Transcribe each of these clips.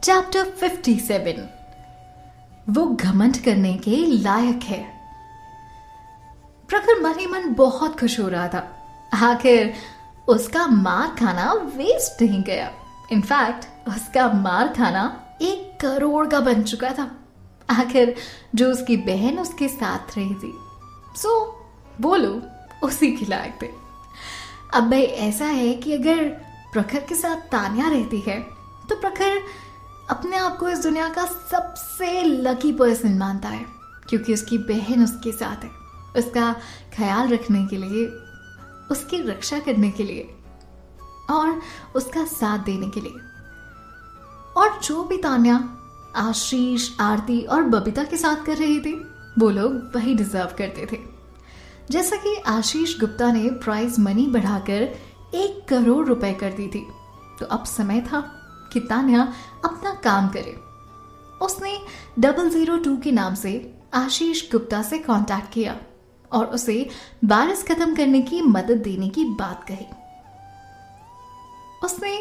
Chapter 57 वो घमंड करने के लायक है। प्रखर मन ही मन बहुत खुश हो रहा था। आखिर उसका मार खाना वेस्ट नहीं गया। इनफैक्ट उसका मार खाना 1 करोड़ का बन चुका था। आखिर जो उसकी बहन उसके साथ रही थी, सो वो लोग उसी के लायक थे। अब भाई ऐसा है कि अगर प्रखर के साथ तान्या रहती है तो प्रखर अपने आप को इस दुनिया का सबसे लकी पर्सन मानता है, क्योंकि उसकी बहन उसके साथ है, उसका ख्याल रखने के लिए, उसकी रक्षा करने के लिए और उसका साथ देने के लिए। और जो भी तान्या आशीष, आरती और बबीता के साथ कर रही थी, वो लोग वही डिजर्व करते थे। जैसा कि आशीष गुप्ता ने प्राइज मनी बढ़ाकर 1 करोड़ रुपए कर दी थी, तो अब समय था कि तान्या अपना काम करे। उसने 002 के नाम से आशीष गुप्ता से कांटेक्ट किया और उसे वायरस खत्म करने की मदद देने की बात कही। उसने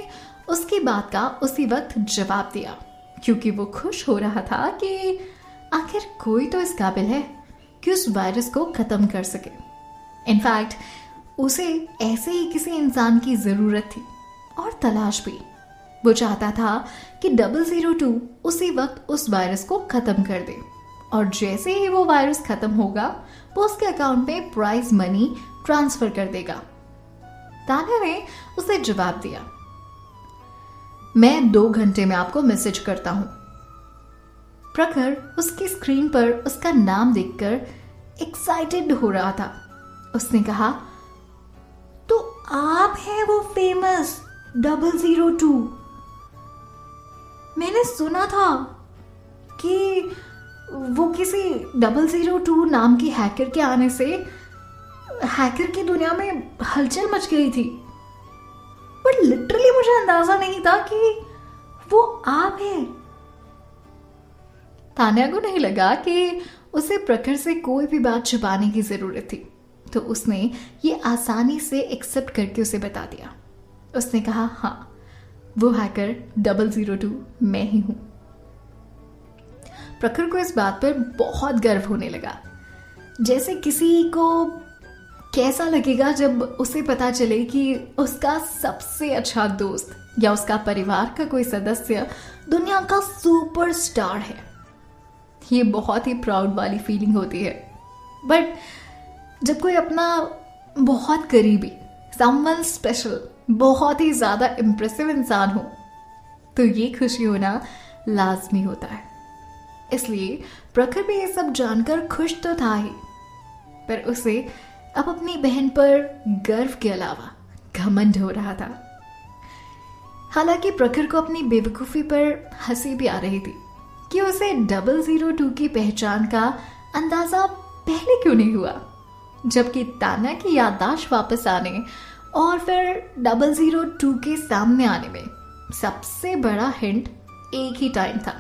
उसकी बात का उसी वक्त जवाब दिया, क्योंकि वो खुश हो रहा था कि आखिर कोई तो इस काबिल है कि उस वायरस को खत्म कर सके। इनफैक्ट उसे ऐसे ही किसी इंसान की जरूरत थी और तलाश भी। वो चाहता था कि 002 उसी वक्त उस वायरस को खत्म कर दे, और जैसे ही वो वायरस खत्म होगा वो उसके अकाउंट में प्राइज मनी ट्रांसफर कर देगा। तान्या ने उसे जवाब दिया, मैं 2 घंटे में आपको मैसेज करता हूं। प्रखर उसकी स्क्रीन पर उसका नाम देखकर एक्साइटेड हो रहा था। उसने कहा, तो आप हैं वो फेमस 002? मैंने सुना था कि वो किसी 002 नाम की हैकर के आने से हैकर की दुनिया में हलचल मच गई थी, पर लिटरली मुझे अंदाजा नहीं था कि वो आप हैं। तान्या को नहीं लगा कि उसे प्रखर से कोई भी बात छुपाने की जरूरत थी, तो उसने ये आसानी से एक्सेप्ट करके उसे बता दिया। उसने कहा, हाँ, वो हैकर 002 मैं ही हूं। प्रखर को इस बात पर बहुत गर्व होने लगा। जैसे किसी को कैसा लगेगा जब उसे पता चले कि उसका सबसे अच्छा दोस्त या उसका परिवार का कोई सदस्य दुनिया का सुपरस्टार है। ये बहुत ही प्राउड वाली फीलिंग होती है। बट जब कोई अपना बहुत करीबी, समवन स्पेशल, बहुत ही ज्यादा इम्प्रेसिव इंसान हो, तो ये खुशी होना लाजमी होता है। इसलिए प्रखर भी ये सब जानकर खुश तो था ही, पर उसे अब अपनी बहन पर गर्व के अलावा घमंड हो रहा था। हालांकि प्रखर को अपनी बेवकूफी पर हंसी भी आ रही थी कि उसे 002 की पहचान का अंदाजा पहले क्यों नहीं हुआ, जबकि तान्या की याददाश्त वापस आने और फिर 002 के सामने आने में सबसे बड़ा हिंट एक ही टाइम था,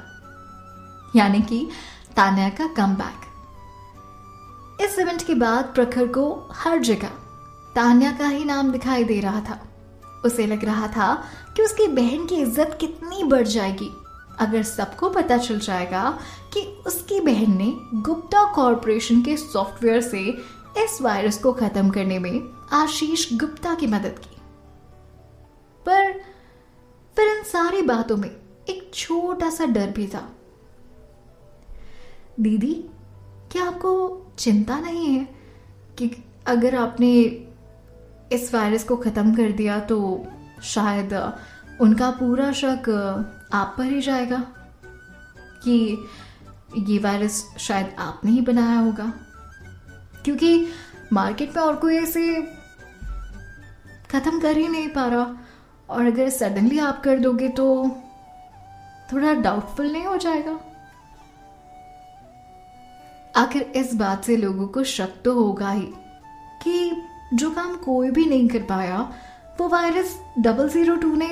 यानी कि तान्या का कमबैक। इस इवेंट के बाद प्रखर को हर जगह तान्या का ही नाम दिखाई दे रहा था। उसे लग रहा था कि उसकी बहन की इज्जत कितनी बढ़ जाएगी अगर सबको पता चल जाएगा कि उसकी बहन ने गुप्ता कॉर्पोरेशन के सॉफ्टवेयर से इस वायरस को खत्म करने में आशीष गुप्ता की मदद की। पर फिर इन सारी बातों में एक छोटा सा डर भी था। दीदी, क्या आपको चिंता नहीं है कि अगर आपने इस वायरस को खत्म कर दिया तो शायद उनका पूरा शक आप पर ही जाएगा कि ये वायरस शायद आपने ही बनाया होगा, क्योंकि मार्केट में और कोई इसे खत्म कर ही नहीं पा रहा, और अगर सडनली आप कर दोगे तो थोड़ा डाउटफुल नहीं हो जाएगा? आखिर इस बात से लोगों को शक तो होगा ही कि जो काम कोई भी नहीं कर पाया वो वायरस 002 ने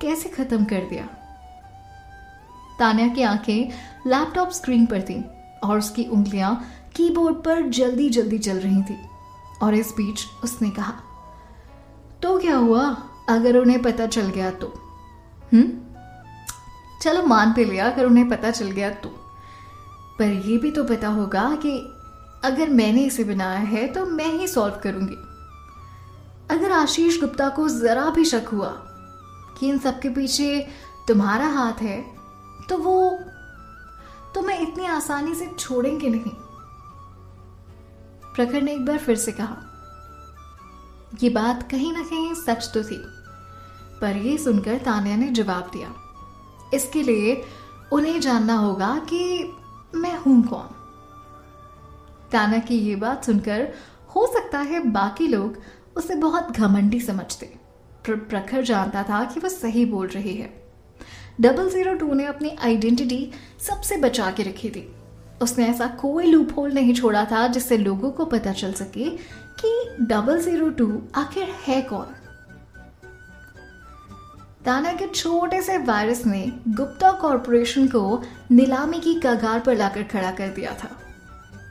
कैसे खत्म कर दिया। तान्या की आंखें लैपटॉप स्क्रीन पर थीं और उसकी उंगलियां कीबोर्ड पर जल्दी जल्दी चल रही थी, और इस बीच उसने कहा, तो क्या हुआ अगर उन्हें पता चल गया तो? चलो मान पे लिया अगर उन्हें पता चल गया तो, पर ये भी तो पता होगा कि अगर मैंने इसे बनाया है तो मैं ही सॉल्व करूंगी। अगर आशीष गुप्ता को जरा भी शक हुआ कि इन सबके पीछे तुम्हारा हाथ है तो वो तुम्हें इतनी आसानी से छोड़ेंगे नहीं। प्रखर ने एक बार फिर से कहा। ये बात कहीं ना कहीं सच तो थी, पर यह सुनकर तान्या ने जवाब दिया, इसके लिए उन्हें जानना होगा कि मैं हूं कौन। तान्या की ये बात सुनकर हो सकता है बाकी लोग उसे बहुत घमंडी समझते, पर प्रखर जानता था कि वह सही बोल रही है। 002 ने अपनी आइडेंटिटी सबसे बचा के रखी थी। उसने ऐसा कोई लूप होल नहीं छोड़ा था जिससे लोगों को पता चल सके कि 002 आखिर है कौन। तान्या के छोटे से वायरस ने गुप्ता कॉरपोरेशन को नीलामी की कगार पर लाकर खड़ा कर दिया था।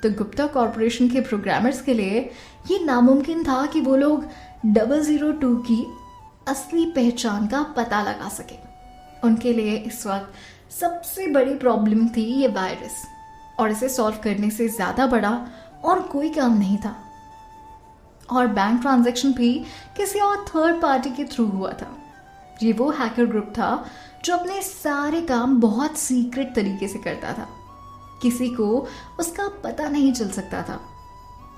तो गुप्ता कॉरपोरेशन के प्रोग्रामर्स के लिए ये नामुमकिन था कि वो लोग 002 की असली पहचान का पता लगा सके। उनके लिए इस वक्त सबसे बड़ी प्रॉब्लम थी ये वायरस, और इसे सॉल्व करने से ज्यादा बड़ा और कोई काम नहीं था। और बैंक ट्रांजैक्शन भी किसी और थर्ड पार्टी के थ्रू हुआ था। ये वो हैकर ग्रुप था जो अपने सारे काम बहुत सीक्रेट तरीके से करता था, किसी को उसका पता नहीं चल सकता था।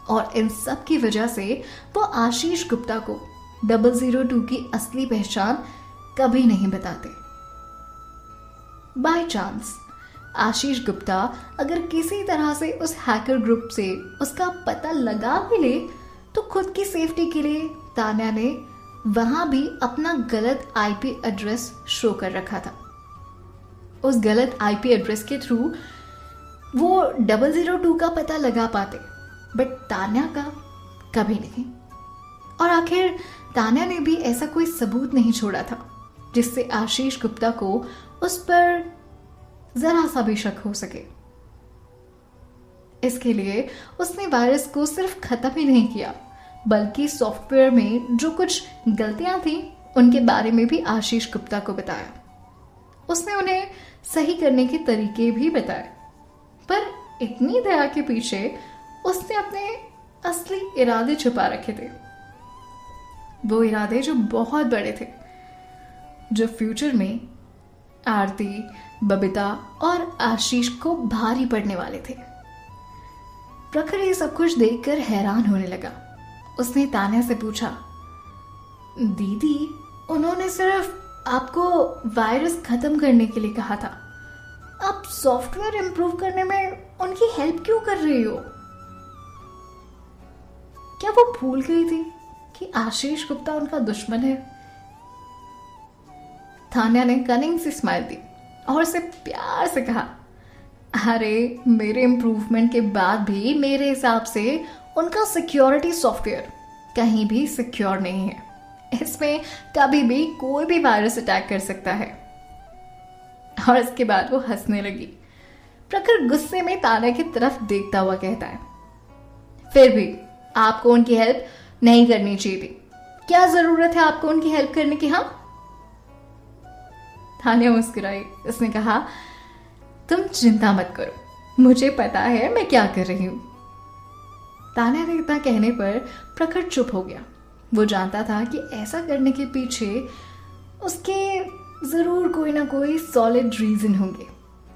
और इन सब की वजह से वो आशीष गुप्ता को 002 की असली पहचान कभी नहीं बताते। बाय चांस आशीष गुप्ता अगर किसी तरह से उस हैकर ग्रुप से उसका पता लगा भी ले तो खुद की सेफ्टी के लिए तान्या ने वहां भी अपना गलत आईपी एड्रेस शो कर रखा था। उस गलत आईपी एड्रेस के थ्रू वो 002 का पता लगा पाते, बट तान्या का कभी नहीं। और आखिर तान्या ने भी ऐसा कोई सबूत नहीं छोड़ा था जिससे आशीष गुप्ता को उस पर जरा सा भी शक हो सके। इसके लिए उसने वायरस को सिर्फ खत्म ही नहीं किया, बल्कि सॉफ्टवेयर में जो कुछ गलतियां थी उनके बारे में भी आशीष गुप्ता को बताया। उसने उन्हें सही करने के तरीके भी बताए, पर इतनी दया के पीछे उसने अपने असली इरादे छुपा रखे थे। वो इरादे जो बहुत बड़े थे, जो फ्यूचर में आरती, बबीता और आशीष को भारी पड़ने वाले थे। प्रखर ये सब कुछ देखकर हैरान होने लगा। उसने तान्या से पूछा, दीदी, उन्होंने सिर्फ आपको वायरस खत्म करने के लिए कहा था, आप सॉफ्टवेयर इंप्रूव करने में उनकी हेल्प क्यों कर रही हो? क्या वो भूल गई थी कि आशीष गुप्ता उनका दुश्मन है? तान्या ने कनिंग से स्माइल दी और उसे प्यार से कहा, अरे मेरे इम्प्रूवमेंट के बाद भी मेरे हिसाब से उनका सिक्योरिटी सॉफ्टवेयर कहीं भी सिक्योर नहीं है। इसमें कभी भी कोई भी वायरस अटैक कर सकता है। और इसके बाद वो हंसने लगी। प्रखर गुस्से में तान्या की तरफ देखता हुआ कहता है, फिर भी आपको उनकी हेल्प नहीं करनी चाहिए थी। क्या जरूरत है आपको उनकी हेल्प करने की? हाँ, तान्या मुस्कुराई। उसने कहा, तुम चिंता मत करो, मुझे पता है मैं क्या कर रही हूं। तान्या ने इतना कहने पर प्रखर चुप हो गया। वो जानता था कि ऐसा करने के पीछे उसके जरूर कोई ना कोई सॉलिड रीजन होंगे।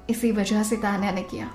इसी वजह से तान्या ने किया।